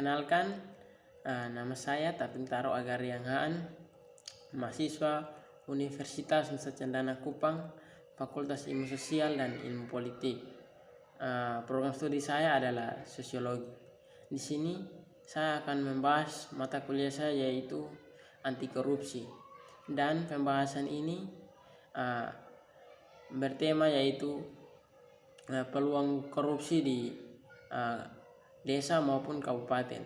Perkenalkan, nama saya Tapin Taro Agariang Haan, mahasiswa Universitas Nusa Cendana Kupang, Fakultas Ilmu Sosial dan Ilmu Politik. Program studi saya adalah Sosiologi. Di sini saya akan membahas mata kuliah saya yaitu anti korupsi, dan pembahasan ini bertema yaitu peluang korupsi di desa maupun kabupaten.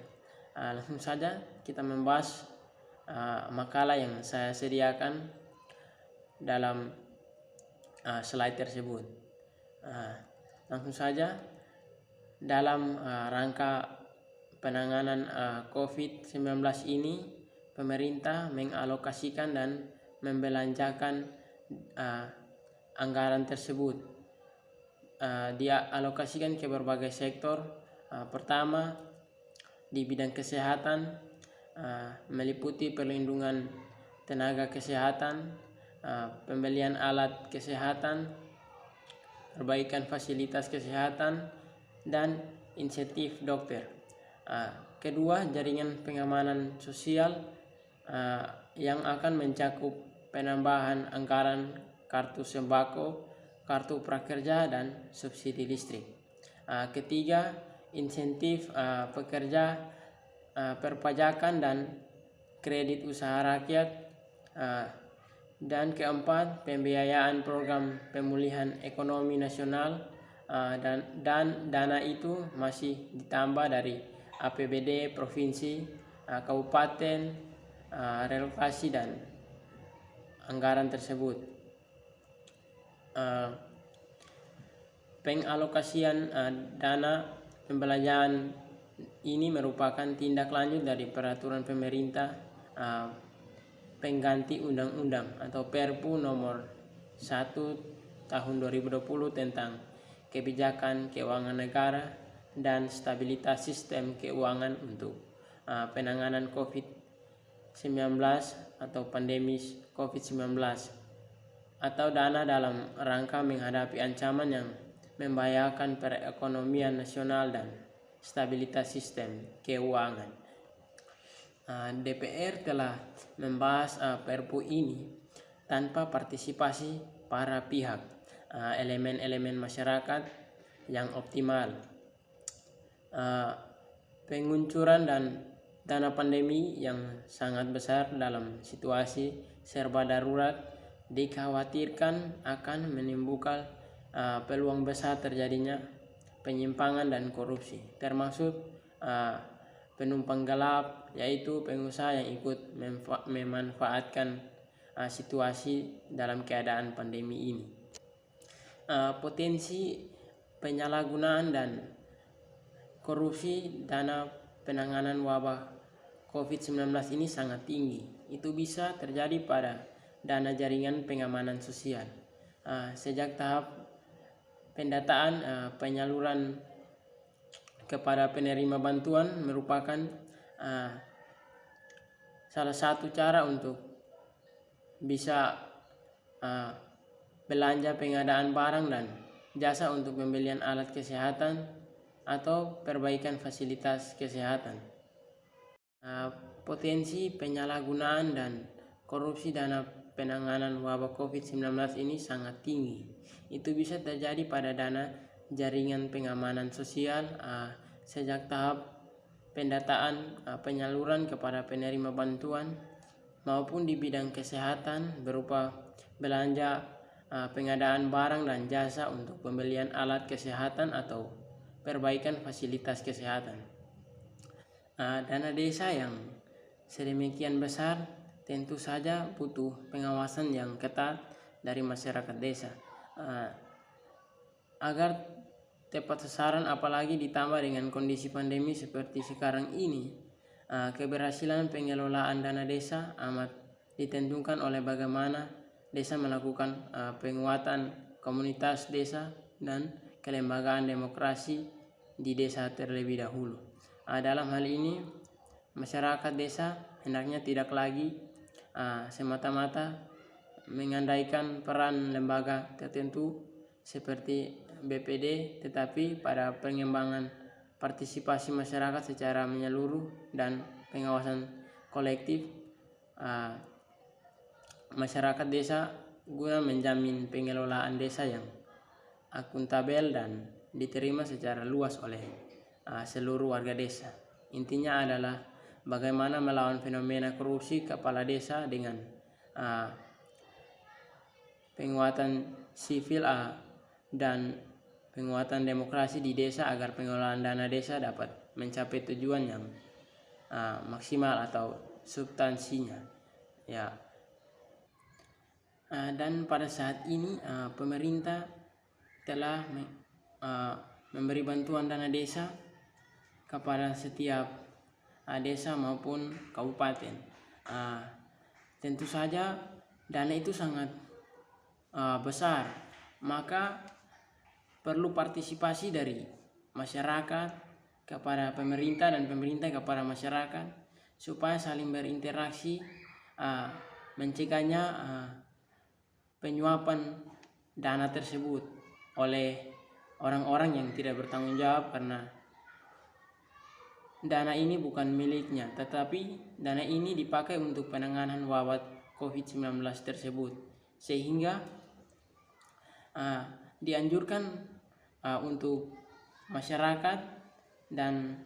Langsung saja kita membahas makalah yang saya sediakan dalam slide tersebut. Langsung saja, dalam rangka penanganan COVID-19 ini, pemerintah mengalokasikan dan membelanjakan anggaran tersebut. Dialokasikan ke berbagai sektor. Pertama, di bidang kesehatan, meliputi perlindungan tenaga kesehatan, pembelian alat kesehatan, perbaikan fasilitas kesehatan, dan insentif dokter. Kedua, jaringan pengamanan sosial yang akan mencakup penambahan anggaran kartu sembako, kartu prakerja, dan subsidi listrik. Ketiga, insentif pekerja, perpajakan dan kredit usaha rakyat. Dan keempat, pembiayaan program pemulihan ekonomi nasional, dan dana itu masih ditambah dari APBD provinsi, kabupaten, relokasi dan anggaran tersebut. Pengalokasian dana pembelanjaan ini merupakan tindak lanjut dari peraturan pemerintah pengganti undang-undang atau Perpu nomor 1 tahun 2020 tentang kebijakan keuangan negara dan stabilitas sistem keuangan untuk penanganan COVID-19 atau pandemi COVID-19, atau dana dalam rangka menghadapi ancaman yang membahayakan perekonomian nasional dan stabilitas sistem keuangan. DPR telah membahas Perpu ini tanpa partisipasi para pihak, elemen-elemen masyarakat yang optimal. Penguncuran dan dana pandemi yang sangat besar dalam situasi serba darurat dikhawatirkan akan menimbulkan peluang besar terjadinya penyimpangan dan korupsi, termasuk penumpang gelap, yaitu pengusaha yang ikut memanfaatkan situasi dalam keadaan pandemi ini. Potensi penyalahgunaan dan korupsi dana penanganan wabah COVID-19 ini sangat tinggi. Itu bisa terjadi pada dana jaringan pengamanan sosial. Sejak tahap pendataan, penyaluran kepada penerima bantuan merupakan salah satu cara untuk bisa belanja pengadaan barang dan jasa untuk pembelian alat kesehatan atau perbaikan fasilitas kesehatan. Potensi penyalahgunaan dan korupsi dana penanganan wabah COVID-19 ini sangat tinggi. Itu bisa terjadi pada dana jaringan pengamanan sosial sejak tahap pendataan, penyaluran kepada penerima bantuan, maupun di bidang kesehatan berupa belanja pengadaan barang dan jasa untuk pembelian alat kesehatan atau perbaikan fasilitas kesehatan. Dana desa yang sedemikian besar tentu saja butuh pengawasan yang ketat dari masyarakat desa agar tepat sasaran, apalagi ditambah dengan kondisi pandemi seperti sekarang ini. Keberhasilan pengelolaan dana desa amat ditentukan oleh bagaimana desa melakukan penguatan komunitas desa dan kelembagaan demokrasi di desa terlebih dahulu. Dalam hal ini, masyarakat desa hendaknya tidak lagi semata-mata mengandaikan peran lembaga tertentu seperti BPD, tetapi pada pengembangan partisipasi masyarakat secara menyeluruh dan pengawasan kolektif masyarakat desa guna menjamin pengelolaan desa yang akuntabel dan diterima secara luas oleh seluruh warga desa. Intinya adalah bagaimana melawan fenomena korupsi kepala desa dengan penguatan sivil dan penguatan demokrasi di desa agar pengelolaan dana desa dapat mencapai tujuan yang maksimal atau substansinya. Ya. Dan pada saat ini pemerintah telah memberi bantuan dana desa kepada setiap desa maupun kabupaten. Tentu saja dana itu sangat besar, maka perlu partisipasi dari masyarakat kepada pemerintah dan pemerintah kepada masyarakat supaya saling berinteraksi, mencegahnya penyuapan dana tersebut oleh orang-orang yang tidak bertanggung jawab, karena dana ini bukan miliknya, tetapi dana ini dipakai untuk penanganan wabah COVID-19 tersebut, sehingga dianjurkan untuk masyarakat dan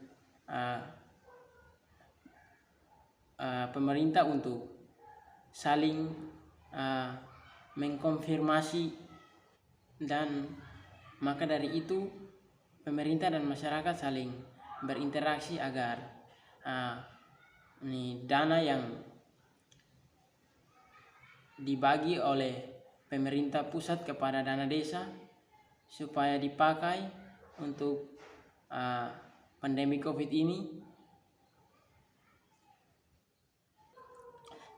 pemerintah untuk saling mengkonfirmasi, dan maka dari itu pemerintah dan masyarakat saling berinteraksi agar dana yang dibagi oleh pemerintah pusat kepada dana desa supaya dipakai untuk pandemi COVID ini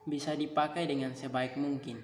bisa dipakai dengan sebaik mungkin.